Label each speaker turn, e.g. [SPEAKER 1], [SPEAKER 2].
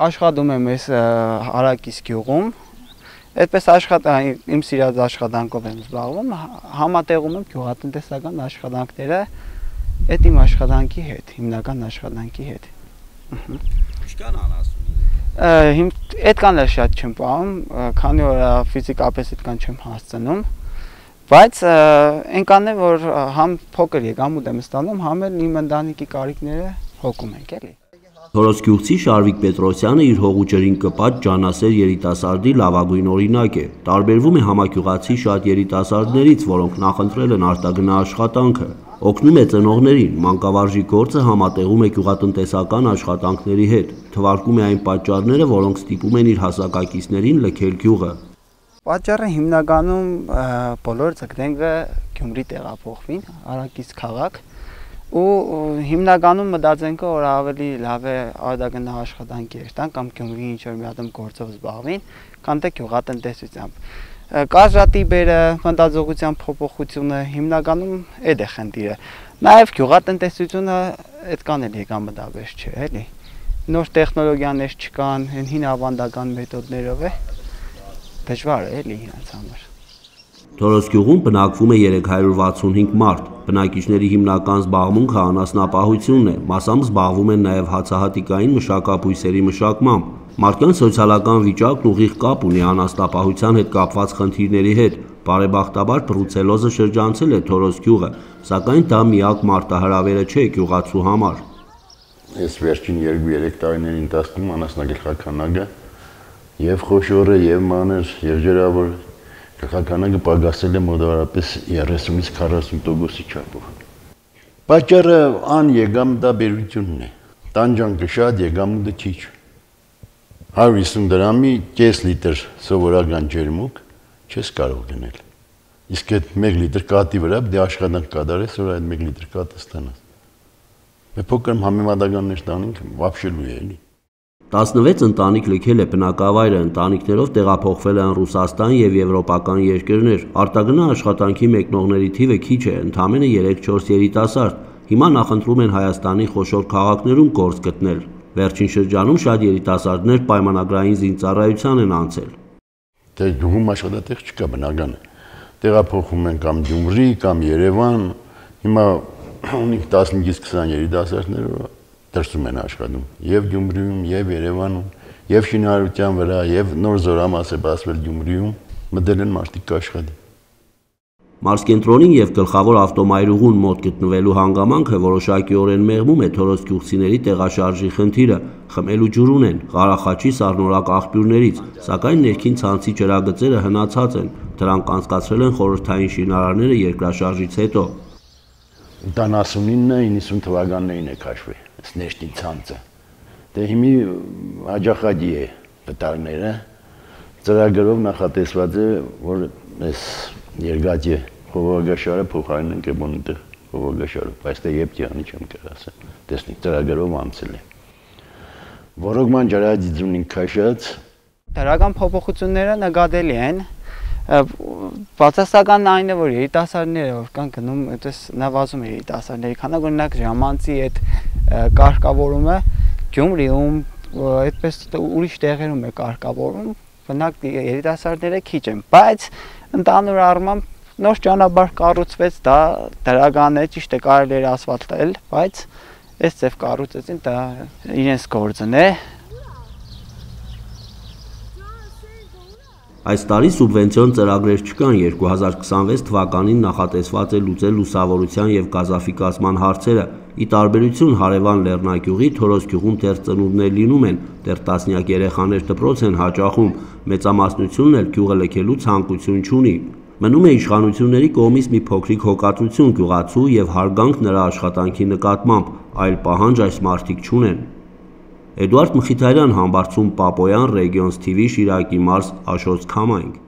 [SPEAKER 1] աշխատում եմ ես Հարակից գյուղում, այդպես իմ սիրած աշխատանքով եմ զբաղվում, համատեղում եմ գյուղատնտեսական աշխատանքները այդ իմ աշխատանքի հետ, հիմնական աշխատանքի հետ։
[SPEAKER 2] Ինչքան անասուն
[SPEAKER 1] Այդքան էլ շատ չեմ պահում, քանի որ ֆիզիկապես այդքան չեմ հասցնում, բայց այնքան է, որ համ փոքր եկամուտ եմ ստանում, համ էլ իմ ընտանիքի կարիքները հոգում ենք էլի։
[SPEAKER 3] Թորոսկյուղցի Շարվիկ Պետրոսյանը իր հողու ջրին կպած ջանասեր երիտասարդի լավագույն օրինակ է։ Տարբերվում է համակյուղացի շատ երիտասարդներից, որոնք նախընտրել են արտագնա աշխատանքը։ Օգնում է ծնողներին, մանկավարժի գործը համատեղում է գյուղատնտեսական աշխատանքների հետ, թվարկում է այն պատճառները, որոնք ստիպում են իր հասակակիցներին լքել գյուղը։
[SPEAKER 1] Պատճառը հիմնականում բոլոր ծնկները Գյումրի տեղափոխվին, Հարակից քաղաք, ու հիմնականում մտածենք, որ ավելի լավ է արտագնա աշխատանքի տան կամ Գյումրի ինչ-որ մի հատ գործով զբաղվին, քան թե գյուղատնտեսությամբ։ Կարճատիպերը, մտածողության փոփոխությունը հիմնականում այդ է խնդիրը։ Նաև գյուղատնտեսությունը այդքան էլ եկամտաբեր չէ, էլի։ Նոր տեխնոլոգիաներ չկան, հին ավանդական մեթոդներով է դժվար է էլի իրենց համար։
[SPEAKER 3] Թորոսկյուղում բնակվում է 365 մարդ, բնակիչների հիմնական զբաղմունքը անասնապահությունն է, մասամբ զբաղվում են նաև հացահատիկային մշակաբույսերի մշակմամբ։ Մարդկանց սոցիալական վիճակն ուղիղ կապ ունի անասնապահության հետ կապված խնդիրների հետ, բարեբախտաբար բրուցելոզը շրջանցել է Թորոսկյուղը, սակայն դա միակ մարտահրավերը չէ գյուղացու համար։
[SPEAKER 4] Ես վերջին 2-3 տարիների ընթացքում անասնագլխաքանակը եւ խոշորը, եւ մանր, եւ ջրավոր գլխաքանակը պակասել է մոտավորապես 30-ից 40%-ի չափով։ Պատճառը անեկամտաբերությունն է։ Տանջանքը շատ, եկամուտը քիչ։ 150 դրամի կես լիտր սովորական ջերմուկ չես կարող գնել։ Իսկ այդ 1 լիտր կաթի վրա դե աշխատանք կատարես, որ այդ 1 լիտր կաթը ստանաս։ Մեր փոքր համեմատականներ տանենք վաբշելու է էլի։
[SPEAKER 3] 16 ընտանիք լքել է բնակավայրը, ընտանիքներով տեղափոխվել են Ռուսաստան եւ եվրոպական երկրներ։ Արտագնա աշխատանքի մեկնողների թիվը քիչ է, ընդամենը 3-4 երիտասարդ։ Հիմա նախընտրում են Հայաստանի խոշոր քաղաքներում գործ գտնել։ Վերջին շրջանում շատ երիտասարդներ պայմանագրային զինծառայության են անցել։
[SPEAKER 4] Դե գյուղում աշխատատեղ չկա բնական է։ Տեղափոխվում են կամ Գյումրի, կամ Երևան։ Հիմա ունենք 15-ից 20 երիտասարդներ, որ դրսում են աշխատում, եւ Գյումրիում, եւ Երևանում, եւ շինարարության վրա, եւ նոր զորամաս է բացվել Գյումրիում, մտել են մարդիկ աշխատի։
[SPEAKER 3] Մարզկենտրոնին եւ գլխավոր ավտոմայրուղուն մոտ գտնվելու հանգամանքը որոշակիորեն մեղմում է թորոսկյուղցիների տեղաշարժի խնդիրը, խմելու ջուր ունեն Ղարախաչի սառնորակ աղբյուրներից, սակայն ներքին ցանցի ջրագծերը հնացած են, դրանք անցկացրել են խորհրդային շինարարները երկրաշարժից հետո։
[SPEAKER 4] 79-90 թվականներին է քաշվել, այս ներքին ցանցը։ Դե հիմի աջախադի է վտարները, ծրագրով նախատեսված է, որ այս երկաթի խողովակաշարը փոխարինենք էբոնիտը խողովակաշարով, բայց դե Եփտյանի չեմ կարող ասել, տեսնի ծրագրով անցել է։ Ռոռոգման ջրագիծունին քաշած
[SPEAKER 1] դրական փոփոխությունները նկատելի են։ Բացասականն այն է, որ երիտասարդները որ կան գնում, այդպես նվազում է երիտասարդների քանակը, օրինակ ժամանցի այդ կարգավորումը Գյումրիում, այդպես ուրիշ տեղերում է կարգավորում, բնակ երիտասարդները քիչ են, բայց ընդհանուր առմամբ նոր ճանապարհ կառուցվեց, դա դրական է, ճիշտ է, կարելի է ասֆալտել, բայց այս ձև կառուցեցին, դա իրենց գործն է։
[SPEAKER 3] Այս տարի սուբվենցիոն ծրագրեր չկան, 2026 թվականին նախատեսված է լուծել լուսավորության եւ գազաֆիկացման հարցերը։ Ի տարբերություն հարևան Լեռնագյուղի, Թորոսկյուղում դեռ ծնունդներ լինում են, դեռ տասնյակ երեխաներ դպրոց են հաճախում, մեծամասնությունն էլ գյուղը լքելու ցանկություն չունի։ Մնում է իշխանությունների կողմից մի փոքրիկ հոգատություն գյուղացու եւ հարգանք նրա աշխատանքի նկատմամբ, այլ պահանջ այս մարդիկ չունեն։ Էդուարդ Մխիթարյան, Համբարձում Պապոյան, Regions TV, Շիրակի մարզ, Աշոց Քամայինք։